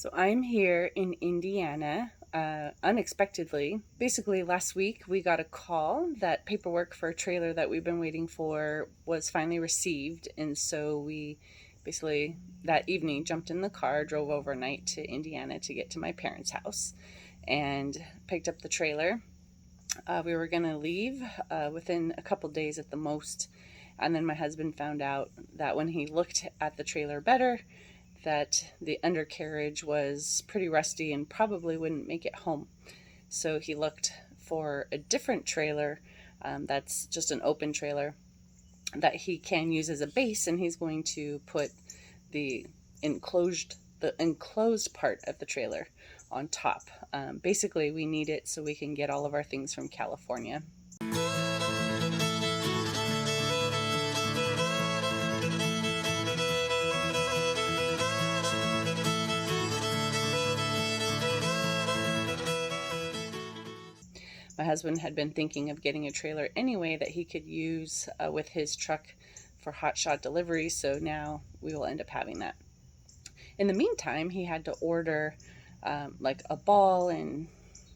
So I'm here in Indiana unexpectedly. Basically, last week we got a call that paperwork for a trailer that we've been waiting for was finally received. And so we basically that evening jumped in the car, drove overnight to Indiana to get to my parents' house, and picked up the trailer. We were going to leave within a couple days at the most. And then my husband found out that when he looked at the trailer better, that the undercarriage was pretty rusty and probably wouldn't make it home. So he looked for a different trailer that's just an open trailer that he can use as a base, and he's going to put the enclosed part of the trailer on top. Basically, we need it so we can get all of our things from California. My husband had been thinking of getting a trailer anyway that he could use with his truck for hotshot delivery, so now we will end up having that. In the meantime, he had to order like a ball and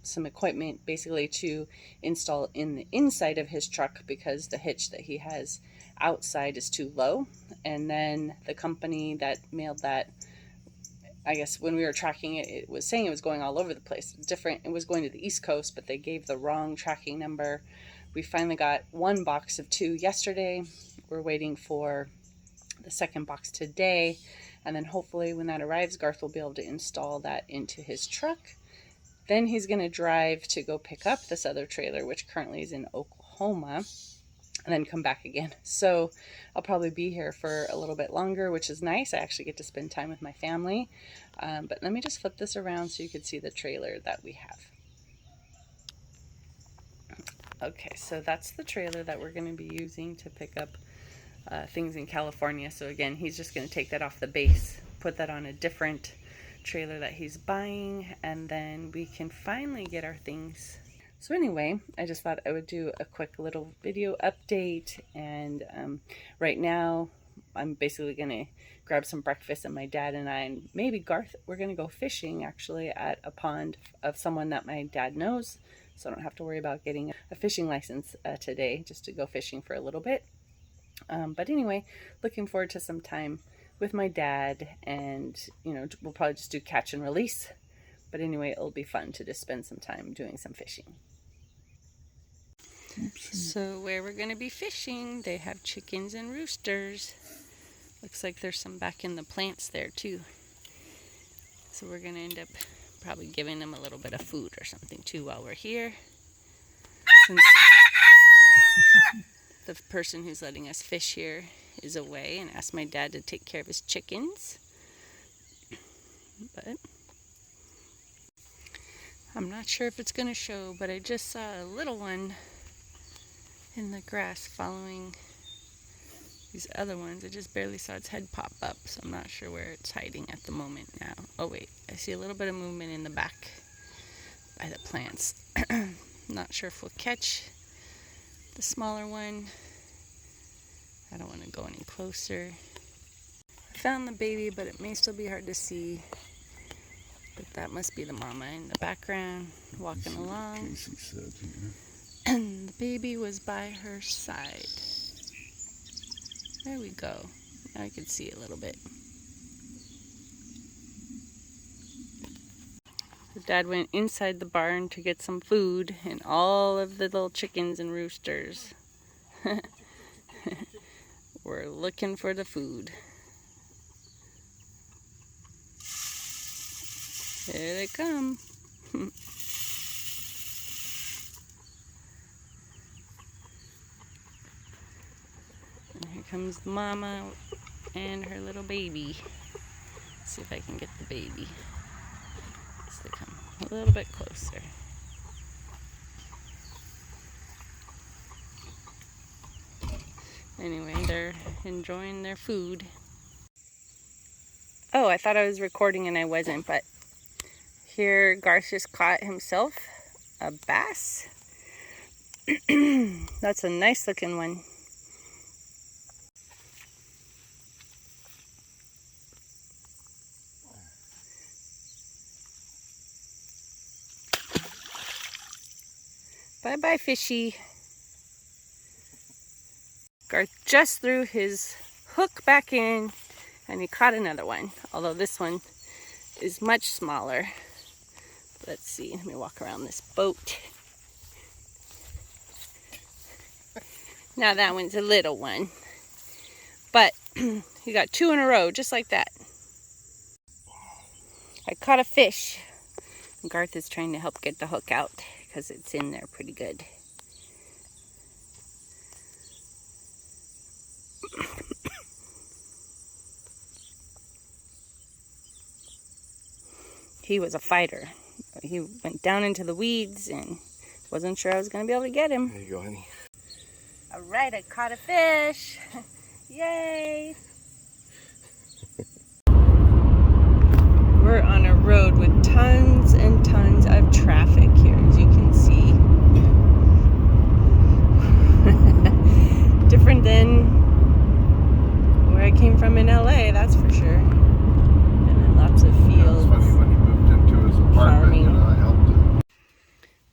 some equipment basically to install in the inside of his truck because the hitch that he has outside is too low. And then the company that mailed that, I guess when we were tracking it, it was saying it was going all over the place. It was going to the East Coast, but they gave the wrong tracking number. We finally got one box of 2 yesterday. We're waiting for the second box today. And then hopefully when that arrives, Garth will be able to install that into his truck. Then he's going to drive to go pick up this other trailer, which currently is in Oklahoma, and then come back again. So I'll probably be here for a little bit longer, which is nice. I actually get to spend time with my family. But let me just flip this around so you can see the trailer that we have. Okay, so that's the trailer that we're going to be using to pick up things in California. So again, he's just going to take that off the base, put that on a different trailer that he's buying, and then we can finally get our things. So anyway, I just thought I would do a quick little video update, and right now I'm basically going to grab some breakfast, and my dad and I, and maybe Garth, we're going to go fishing actually at a pond of someone that my dad knows, so I don't have to worry about getting a fishing license today, just to go fishing for a little bit. But anyway, looking forward to some time with my dad, and we'll probably just do catch and release. But anyway, it'll be fun to just spend some time doing some fishing. So where we're going to be fishing, they have chickens and roosters. Looks like there's some back in the plants there too. So we're going to end up probably giving them a little bit of food or something too while we're here. Since the person who's letting us fish here is away and asked my dad to take care of his chickens. But I'm not sure if it's going to show, but I just saw a little one in the grass following these other ones. I just barely saw its head pop up, so I'm not sure where it's hiding at the moment now. Oh wait, I see a little bit of movement in the back by the plants. Not sure if we'll catch the smaller one. I don't want to go any closer. I found the baby, but it may still be hard to see. But that must be the mama in the background walking along. And the baby was by her side. There we go. Now I can see a little bit. So Dad went inside the barn to get some food, and all of the little chickens and roosters were looking for the food. Here they come. And here comes the mama and her little baby. Let's see if I can get the baby. Let's come a little bit closer. Anyway, they're enjoying their food. Oh, I thought I was recording and I wasn't, but here Garth just caught himself a bass. That's a nice looking one. Bye-bye, fishy. Garth just threw his hook back in and he caught another one, although this one is much smaller. Let's see, let me walk around this boat. Now that one's a little one, but you got 2 in a row, just like that. I caught a fish. Garth is trying to help get the hook out because it's in there pretty good. He was a fighter. He went down into the weeds and wasn't sure I was going to be able to get him. There you go, honey. All right, I caught a fish. Yay! We're on a road with tons and tons of traffic here, as you can see. Different than where I came from in LA, that's for sure. And then lots of fields. Yeah, it's funny when he moved into his apartment, you know, I helped him.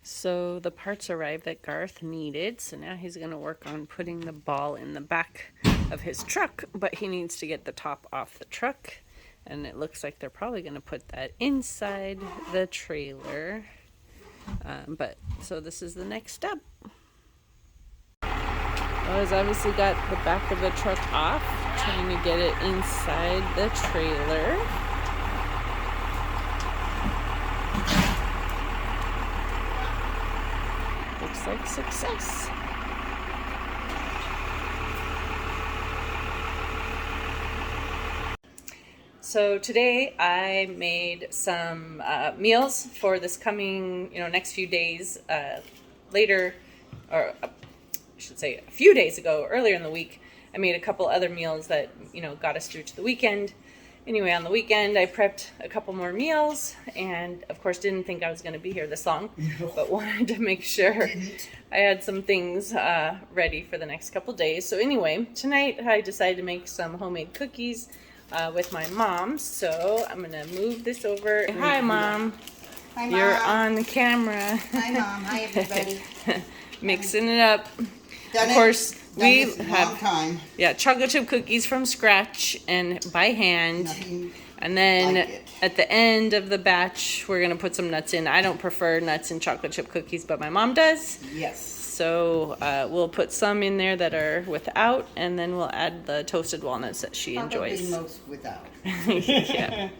So the parts arrived that Garth needed, so now he's going to work on putting the ball in the back of his truck, but he needs to get the top off the truck, and it looks like they're probably going to put that inside the trailer. So this is the next step. Well, he's obviously got the back of the truck off, trying to get it inside the trailer. Looks like success. So today I made some meals for this coming, next few days. Later, or I should say a few days ago, earlier in the week, I made a couple other meals that, got us through to the weekend. Anyway, on the weekend, I prepped a couple more meals and, of course, didn't think I was going to be here this long, but wanted to make sure I had some things ready for the next couple days. So anyway, tonight I decided to make some homemade cookies with my mom. So I'm going to move this over. Hi, Mom. Hi, Mom. You're on the camera. Hi, Mom. Hi, everybody. Mixing it up. Done Of course, we long have time. chocolate chip cookies from scratch and by hand. Nothing And then like it. at the end of the batch, we're going to put some nuts in. I don't prefer nuts in chocolate chip cookies, but my mom does. Yes. So we'll put some in there that are without, and then we'll add the toasted walnuts that she enjoys. Probably most without. Yeah.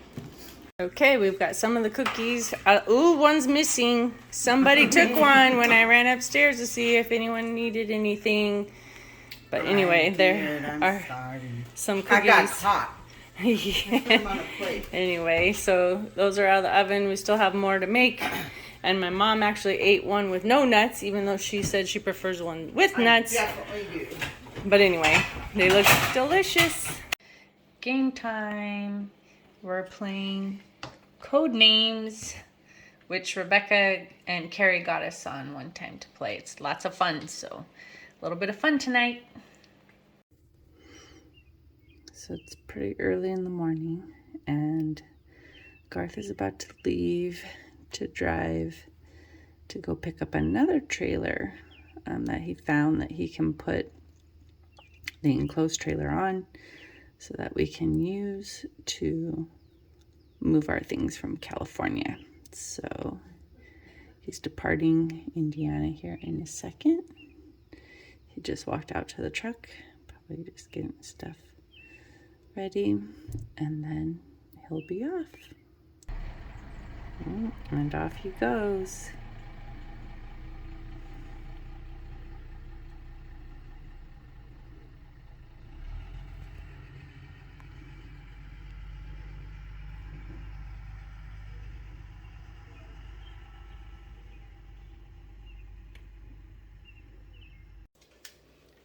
Okay, we've got some of the cookies. Ooh, one's missing. Somebody took one when I ran upstairs to see if anyone needed anything. But anyway, there are some cookies. I got hot. Yeah. Put them on a plate. Anyway, so those are out of the oven. We still have more to make. And my mom actually ate one with no nuts, even though she said she prefers one with nuts. I definitely do. But anyway, they look delicious. Game time. We're playing Code Names, which Rebecca and Carrie got us on one time to play. It's lots of fun, so a little bit of fun tonight. So it's pretty early in the morning, and Garth is about to leave to drive to go pick up another trailer that he found that he can put the enclosed trailer on so that we can use to move our things from California. So he's departing Indiana here in a second. He just walked out to the truck, probably just getting stuff ready, and then he'll be off. And off he goes.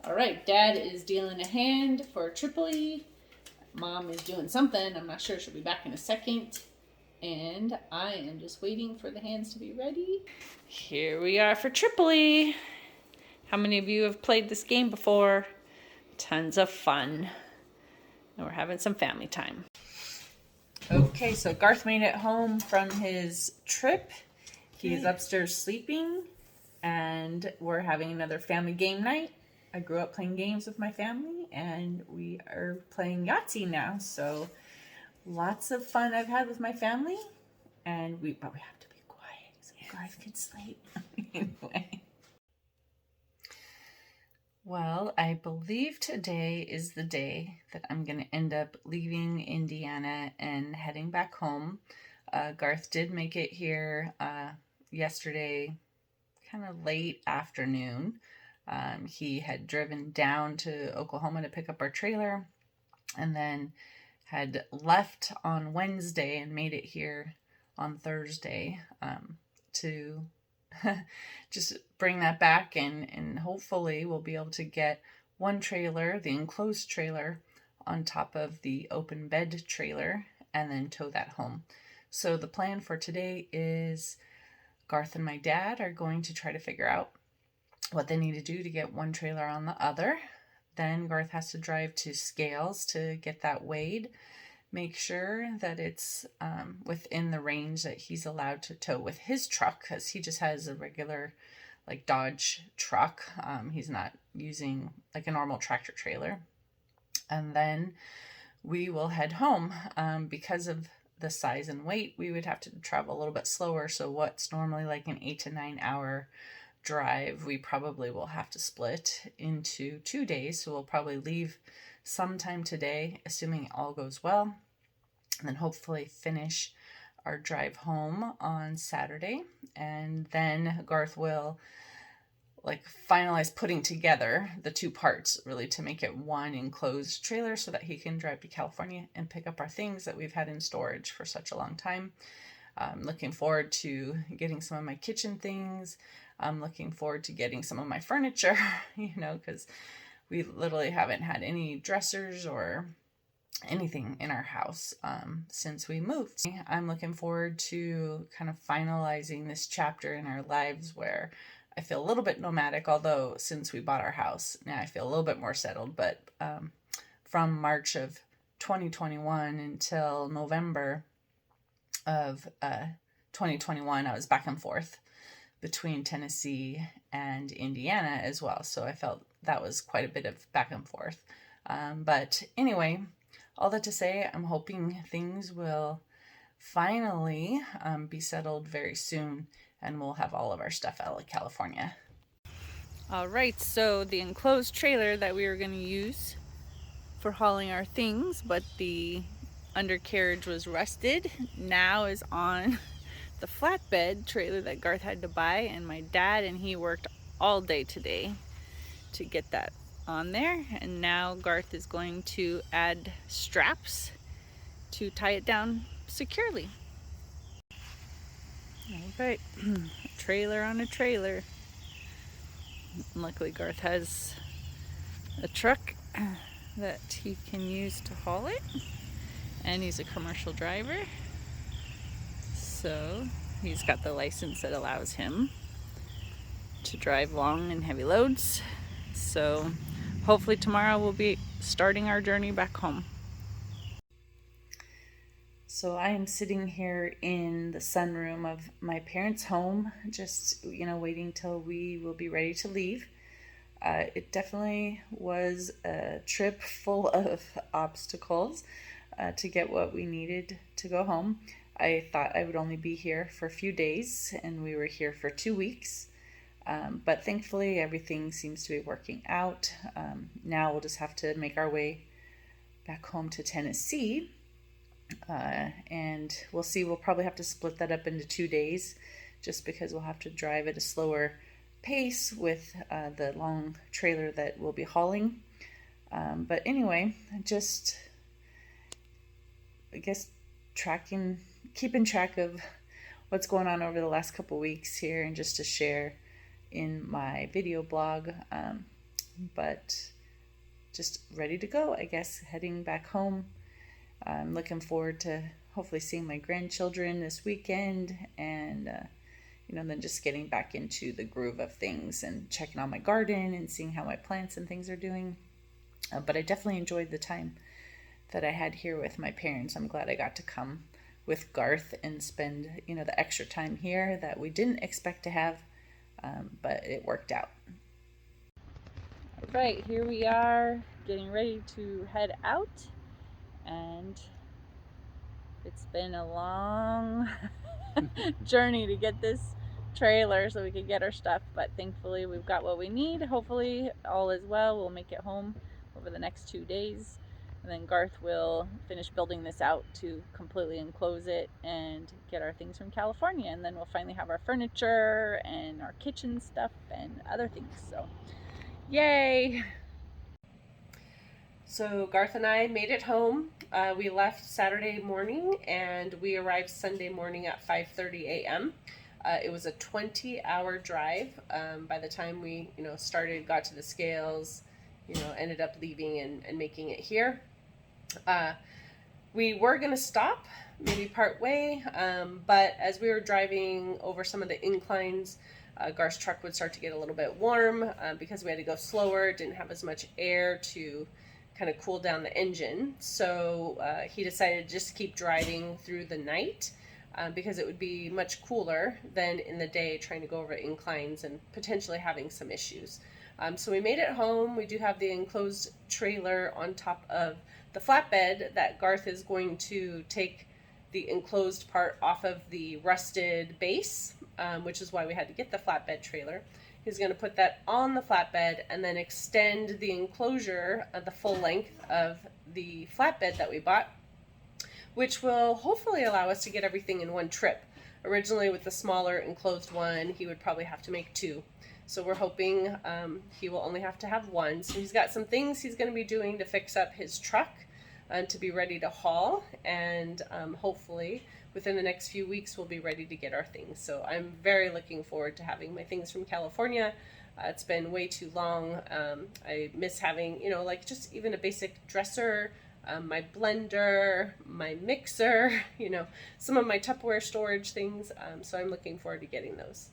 All right, Dad is dealing a hand for Tripoli. Mom is doing something. I'm not sure. She'll be back in a second. And I am just waiting for the hands to be ready. Here we are for Tripoli. How many of you have played this game before? Tons of fun. And we're having some family time. Okay, so Garth made it home from his trip. He is upstairs sleeping. and we're having another family game night. I grew up playing games with my family, and we are playing Yahtzee now. So lots of fun I've had with my family, but we have to be quiet so Garth can sleep. Anyway. Well, I believe today is the day that I'm going to end up leaving Indiana and heading back home. Garth did make it here yesterday, kind of late afternoon. He had driven down to Oklahoma to pick up our trailer and then had left on Wednesday and made it here on Thursday to just bring that back, and hopefully we'll be able to get one trailer, the enclosed trailer, on top of the open bed trailer and then tow that home. So the plan for today is Garth and my dad are going to try to figure out what they need to do to get one trailer on the other. Then Garth has to drive to Scales to get that weighed, make sure that it's within the range that he's allowed to tow with his truck, because he just has a regular like Dodge truck. He's not using like a normal tractor trailer. And then we will head home. Because of the size and weight, we would have to travel a little bit slower. So what's normally like an 8 to 9 hour drive, we probably will have to split into 2 days. So we'll probably leave sometime today, assuming all goes well, and then hopefully finish our drive home on Saturday. And then Garth will like finalize putting together the two parts really to make it one enclosed trailer so that he can drive to California and pick up our things that we've had in storage for such a long time. I'm looking forward to getting some of my kitchen things. I'm looking forward to getting some of my furniture, because we literally haven't had any dressers or anything in our house since we moved. I'm looking forward to kind of finalizing this chapter in our lives where I feel a little bit nomadic, although since we bought our house, now I feel a little bit more settled. But from March of 2021 until November of 2021, I was back and forth between Tennessee and Indiana as well. So I felt that was quite a bit of back and forth. But anyway, all that to say, I'm hoping things will finally be settled very soon, and we'll have all of our stuff out of California. All right, so the enclosed trailer that we were going to use for hauling our things, but the undercarriage was rusted, now is on the flatbed trailer that Garth had to buy, and my dad and he worked all day today to get that on there. And now Garth is going to add straps to tie it down securely. All right, trailer on a trailer. Luckily Garth has a truck that he can use to haul it, and he's a commercial driver, so he's got the license that allows him to drive long and heavy loads. So hopefully tomorrow we'll be starting our journey back home. So I am sitting here in the sunroom of my parents' home, just, waiting till we will be ready to leave. It definitely was a trip full of obstacles to get what we needed to go home. I thought I would only be here for a few days, and we were here for 2 weeks. But thankfully everything seems to be working out. Now we'll just have to make our way back home to Tennessee. And we'll see, we'll probably have to split that up into 2 days just because we'll have to drive at a slower pace with the long trailer that we'll be hauling. But anyway, just, I guess, keeping track of what's going on over the last couple weeks here, and just to share in my video blog. But just ready to go, I guess, heading back home. I'm looking forward to hopefully seeing my grandchildren this weekend, and then just getting back into the groove of things and checking on my garden and seeing how my plants and things are doing. But I definitely enjoyed the time that I had here with my parents. I'm glad I got to come with Garth and spend the extra time here that we didn't expect to have but it worked out. All right, here we are getting ready to head out, and it's been a long journey to get this trailer so we could get our stuff, but thankfully we've got what we need. Hopefully all is well. We'll make it home over the next 2 days, and then Garth will finish building this out to completely enclose it and get our things from California, and then we'll finally have our furniture and our kitchen stuff and other things. So yay! So Garth and I made it home. We left Saturday morning and we arrived Sunday morning at 5:30 a.m. It was a 20-hour drive. By the time we, started, got to the scales, ended up leaving and making it here. We were going to stop maybe part way, but as we were driving over some of the inclines, Garth's truck would start to get a little bit warm because we had to go slower, didn't have as much air to kind of cool down the engine. So he decided to just keep driving through the night because it would be much cooler than in the day trying to go over inclines and potentially having some issues. So we made it home. We do have the enclosed trailer on top of the flatbed that Garth is going to take the enclosed part off of the rusted base, which is why we had to get the flatbed trailer. He's going to put that on the flatbed and then extend the enclosure of the full length of the flatbed that we bought, which will hopefully allow us to get everything in one trip. Originally with the smaller enclosed one, he would probably have to make 2. So we're hoping he will only have to have 1. So he's got some things he's going to be doing to fix up his truck to be ready to haul, and hopefully within the next few weeks we'll be ready to get our things. So I'm very looking forward to having my things from California. It's been way too long. I miss having, like just even a basic dresser, my blender, my mixer, some of my Tupperware storage things. So I'm looking forward to getting those.